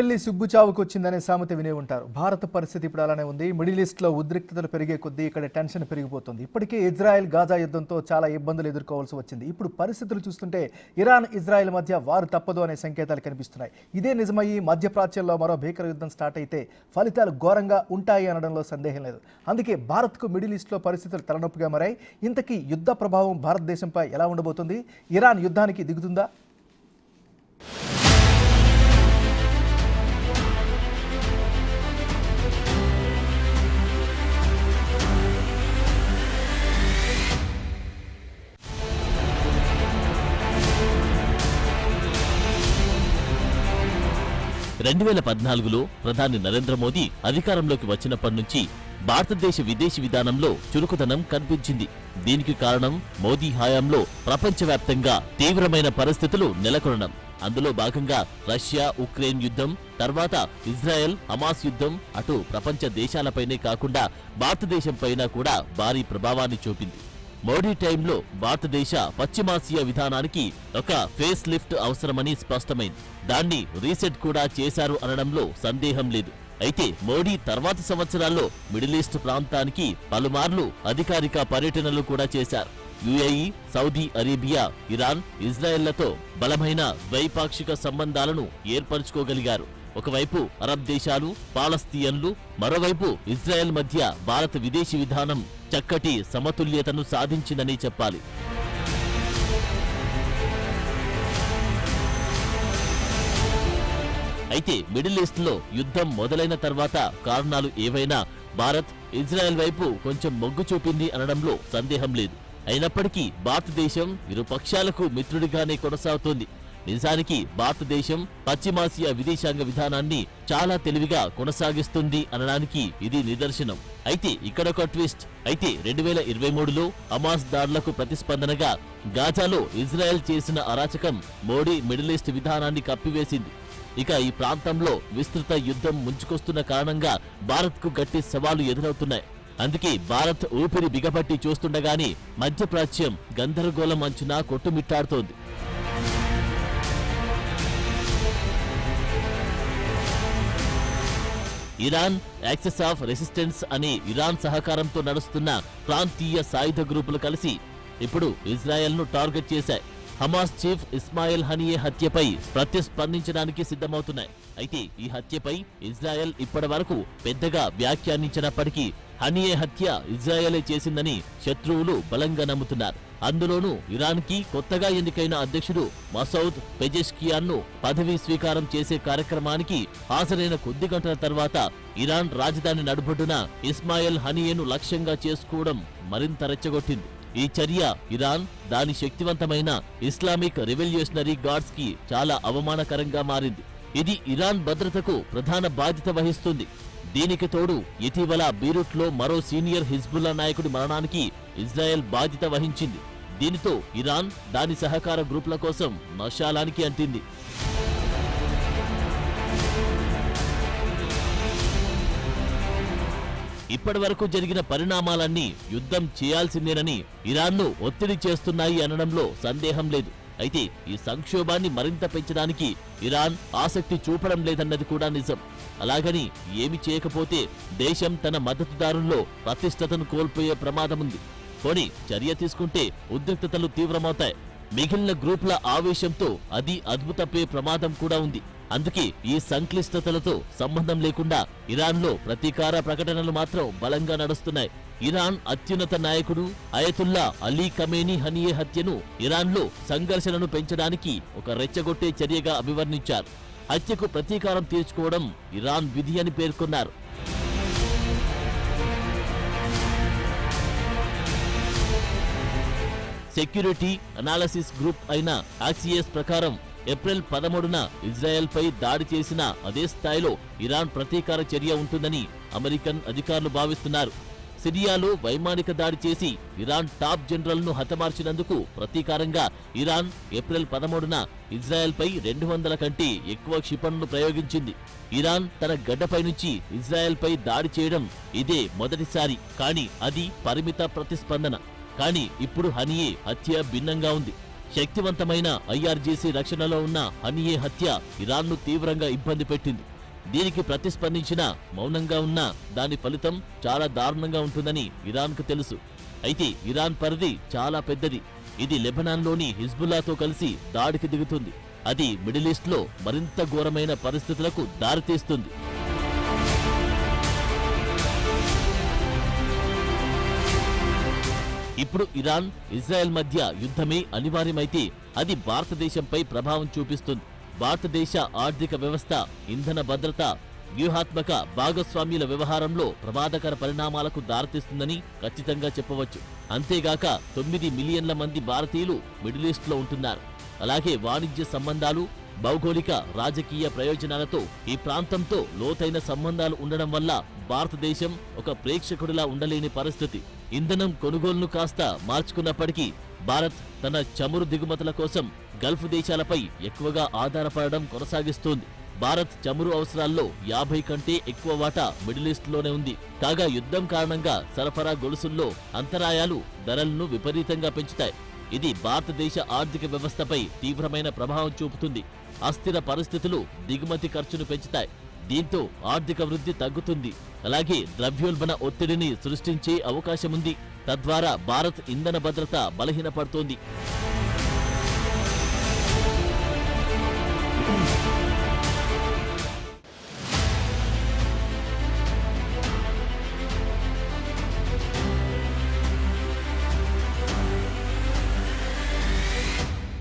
పెళ్లి సుబ్బుచావుకు వచ్చిందనే సామెత వినే ఉంటారు. భారత పరిస్థితి ఇప్పుడు అలానే ఉంది. మిడిల్ ఈస్ట్లో ఉద్రిక్తతలు పెరిగే కొద్దీ ఇక్కడ టెన్షన్ పెరిగిపోతుంది. ఇప్పటికే ఇజ్రాయెల్ గాజా యుద్ధంతో చాలా ఇబ్బందులు ఎదుర్కోవాల్సి వచ్చింది. ఇప్పుడు పరిస్థితులు చూస్తుంటే ఇరాన్ ఇజ్రాయెల్ మధ్య వారు తప్పదు అనే సంకేతాలు కనిపిస్తున్నాయి. ఇదే నిజమయ్యి మధ్యప్రాచ్యంలో మరో భీకర యుద్ధం స్టార్ట్ అయితే ఫలితాలు ఘోరంగా ఉంటాయి అనడంలో సందేహం లేదు. అందుకే భారత్కు మిడిల్ ఈస్ట్లో పరిస్థితులు తలనొప్పిగా మారాయి. ఇంతకీ యుద్ధ ప్రభావం భారతదేశంపై ఎలా ఉండబోతుంది? ఇరాన్ యుద్ధానికి దిగుతుందా? ప్రధాని నరేంద్ర మోదీ అధికారంలోకి వచ్చినప్పటి నుంచి భారతదేశ విదేశీ విధానంలో చురుకుదనం కనిపించింది. దీనికి కారణం మోదీ హయాంలో ప్రపంచవ్యాప్తంగా తీవ్రమైన పరిస్థితులు నెలకొనడం. అందులో భాగంగా రష్యా ఉక్రెయిన్ యుద్ధం, తర్వాత ఇజ్రాయెల్ హమాస్ యుద్ధం అటు ప్రపంచ దేశాలపైనే కాకుండా భారతదేశంపైన కూడా భారీ ప్రభావాన్ని చూపింది. మోడీ టైంలో భారతదేశ పశ్చిమాసియా విధానానికి ఒక ఫేస్ లిఫ్ట్ అవసరమని స్పష్టమైంది. దాన్ని రీసెట్ కూడా చేశారు అనడంలో సందేహం లేదు. అయితే మోడీ తర్వాతి సంవత్సరాల్లో మిడిల్ ఈస్ట్ ప్రాంతానికి పలుమార్లు అధికారిక పర్యటనలు కూడా చేశారు. యుఏఈ, సౌదీ అరేబియా, ఇరాన్, ఇజ్రాయెళ్లతో బలమైన ద్వైపాక్షిక సంబంధాలను ఏర్పరచుకోగలిగారు. ఒకవైపు అరబ్ దేశాలు, పాలస్తీన్లు, మరోవైపు ఇజ్రాయెల్ మధ్య భారత విదేశీ విధానం చక్కటి సమతుల్యతను సాధించిందని చెప్పాలి. అయితే మిడిల్ ఈస్ట్ లో యుద్ధం మొదలైన తర్వాత కారణాలు ఏవైనా భారత్ ఇజ్రాయెల్ వైపు కొంచెం మొగ్గు చూపింది అనడంలో సందేహం లేదు. అయినప్పటికీ భారతదేశం ఇరు పక్షాలకు మిత్రుడిగానే కొనసాగుతోంది. నిజానికి భారతదేశం పశ్చిమాసియా విదేశాంగ విధానాన్ని చాలా తెలివిగా కొనసాగిస్తుంది అనడానికి ఇది నిదర్శనం. అయితే ఇక్కడొక ట్విస్ట్. అయితే 2023లో హమాస్ దాడులకు ప్రతిస్పందనగా గాజాలో ఇజ్రాయెల్ చేసిన అరాచకం మోడీ మిడిల్ ఈస్ట్ విధానాన్ని కప్పివేసింది. ఇక ఈ ప్రాంతంలో విస్తృత యుద్ధం ముంచుకొస్తున్న కారణంగా భారత్కు గట్టి సవాలు ఎదురవుతున్నాయి. అందుకే భారత్ ఊపిరి బిగపట్టి చూస్తుండగానే మధ్యప్రాచ్యం గందరగోళం అంచున కొట్టుమిట్టాడుతోంది. ఇరాన్ యాక్సెస్ ఆఫ్ రెసిస్టెన్స్ అనే ఇరాన్ సహకారంతో నడుస్తున్న ప్రాంతీయ సాయుధ గ్రూపులు కలిసి ఇప్పుడు ఇజ్రాయెల్ను టార్గెట్ చేశాయి. హమాస్ చీఫ్ ఇస్మాయిల్ హనియే హత్యపై ప్రతిస్పందించడానికి సిద్ధమవుతున్నాయి. అయితే ఈ హత్యపై ఇజ్రాయెల్ ఇప్పటి వరకు పెద్దగా వ్యాఖ్యానించినప్పటికీ హనియే హత్య ఇజ్రాయెలే చేసిందని శత్రువులు బలంగా నమ్ముతున్నారు. అందులోనూ ఇరాన్ కి కొత్తగా ఎన్నికైన అధ్యక్షుడు మసౌద్ పెజెష్కియాన్ ను పదవీ స్వీకారం చేసే కార్యక్రమానికి హాజరైన కొద్ది గంటల తర్వాత ఇరాన్ రాజధాని నడుబొడ్డున ఇస్మాయిల్ హనియేను లక్ష్యంగా చేసుకోవడం మరింత రెచ్చగొట్టింది. ఈ చర్య ఇరాన్, దాని శక్తివంతమైన ఇస్లామిక్ రెవల్యూషనరీ గార్డ్స్ కి చాలా అవమానకరంగా మారింది. ఇది ఇరాన్ భద్రతకు ప్రధాన బాధ్యత వహిస్తుంది. దీనికి తోడు ఇటీవల బీరూట్లో మరో సీనియర్ హిజ్బుల్లా నాయకుడి మరణానికి ఇజ్రాయెల్ బాధ్యత వహించింది. దీనితో ఇరాన్ దాని సహకార గ్రూపుల కోసం మషాలానికి అంటింది. ఇప్పటివరకు జరిగిన పరిణామాలన్నీ యుద్ధం చేయాల్సిందేనని ఇరాన్ను ఒత్తిడి చేస్తున్నాయి అనడంలో సందేహం లేదు. అయితే ఈ సంక్షోభాన్ని మరింత పెంచడానికి ఇరాన్ ఆసక్తి చూపడం లేదన్నది కూడా నిజం. అలాగని ఏమి చేయకపోతే దేశం తన మద్దతుదారుల్లో ప్రతిష్టతను కోల్పోయే ప్రమాదముంది. పోనీ చర్య తీసుకుంటే ఉద్రిక్తతలు తీవ్రమవుతాయి. మిగిలిన గ్రూపుల ఆవేశంతో అది అద్భుతపే ప్రమాదం కూడా ఉంది. అందుకే ఈ సంక్లిష్టతలతో సంబంధం లేకుండా ఇరాన్లో ప్రతీకార ప్రకటనలు మాత్రం బలంగా నడుస్తున్నాయి. ఇరాన్ అత్యున్నత నాయకుడు అయతుల్లా అలీ ఖమేనీ హనియే హత్యను ఇరాన్లో సంఘర్షణను పెంచడానికి ఒక రెచ్చగొట్టే చర్యగా అభివర్ణించారు. హత్యకు ప్రతీకారం తీర్చుకోవడం ఇరాన్ విధి అని పేర్కొన్నారు. సెక్యూరిటీ అనాలిసిస్ గ్రూప్ అయిన ఆక్సియస్ ప్రకారం ఏప్రిల్ 13న ఇజ్రాయెల్ పై దాడి చేసిన అదే స్థాయిలో ఇరాన్ ప్రతీకార చర్య ఉంటుందని అమెరికన్ అధికారులు భావిస్తున్నారు. సిరియాలో వైమానిక దాడి చేసి ఇరాన్ టాప్ జనరల్ ను హతమార్చినందుకు ప్రతీకారంగా ఇరాన్ ఏప్రిల్ 13న ఇజ్రాయెల్ పై 200 కంటే ఎక్కువ క్షిపణులను ప్రయోగించింది. ఇరాన్ తన గడ్డపై నుంచి ఇజ్రాయెల్ పై దాడి చేయడం ఇదే మొదటిసారి. కానీ అది పరిమిత ప్రతిస్పందన. కానీ ఇప్పుడు హనియే హత్య భిన్నంగా ఉంది. శక్తివంతమైన ఐఆర్జీసీ రక్షణలో ఉన్న హనియే హత్య ఇరాన్ను తీవ్రంగా ఇబ్బంది పెట్టింది. దీనికి ప్రతిస్పందించినా మౌనంగా ఉన్నా దాని ఫలితం చాలా దారుణంగా ఉంటుందని ఇరాన్కు తెలుసు. అయితే ఇరాన్ పరిధి చాలా పెద్దది. ఇది లెబనాన్లోని హిజ్బుల్లాతో కలిసి దాడికి దిగుతుంది. అది మిడిల్ ఈస్ట్లో మరింత ఘోరమైన పరిస్థితులకు దారితీస్తుంది. ఇప్పుడు ఇరాన్, ఇజ్రాయెల్ మధ్య యుద్ధమే అనివార్యమైతే అది భారతదేశంపై ప్రభావం చూపిస్తుంది. భారతదేశ ఆర్థిక వ్యవస్థ, ఇంధన భద్రత, వ్యూహాత్మక భాగస్వామ్యుల వ్యవహారంలో ప్రమాదకర పరిణామాలకు దారితీస్తుందని ఖచ్చితంగా చెప్పవచ్చు. అంతేగాక 9 మిలియన్ల మంది భారతీయులు మిడిల్ ఈస్ట్లో ఉంటున్నారు. అలాగే వాణిజ్య సంబంధాలు, భౌగోళిక రాజకీయ ప్రయోజనాలతో ఈ ప్రాంతంతో లోతైన సంబంధాలు ఉండడం వల్ల భారతదేశం ఒక ప్రేక్షకుడిలా ఉండలేని పరిస్థితి. ఇంధనం కొనుగోలును కాస్త మార్చుకున్నప్పటికీ భారత్ తన చమురు దిగుమతుల కోసం గల్ఫ్ దేశాలపై ఎక్కువగా ఆధారపడడం కొనసాగిస్తోంది. భారత్ చమురు అవసరాల్లో 50 కంటే ఎక్కువ వాటా మిడిల్ ఈస్ట్లోనే ఉంది. కాగా యుద్ధం కారణంగా సరఫరా గొలుసుల్లో అంతరాయాలు ధరలను విపరీతంగా పెంచుతాయి. ఇది భారతదేశ ఆర్థిక వ్యవస్థపై తీవ్రమైన ప్రభావం చూపుతుంది. అస్థిర పరిస్థితులు దిగుమతి ఖర్చును పెంచుతాయి. దీంతో ఆర్థిక వృద్ధి తగ్గుతుంది. అలాగే ద్రవ్యోల్బణ ఒత్తిడిని సృష్టించే అవకాశముంది. తద్వారా భారత్ ఇంధన భద్రత బలహీనపడుతోంది.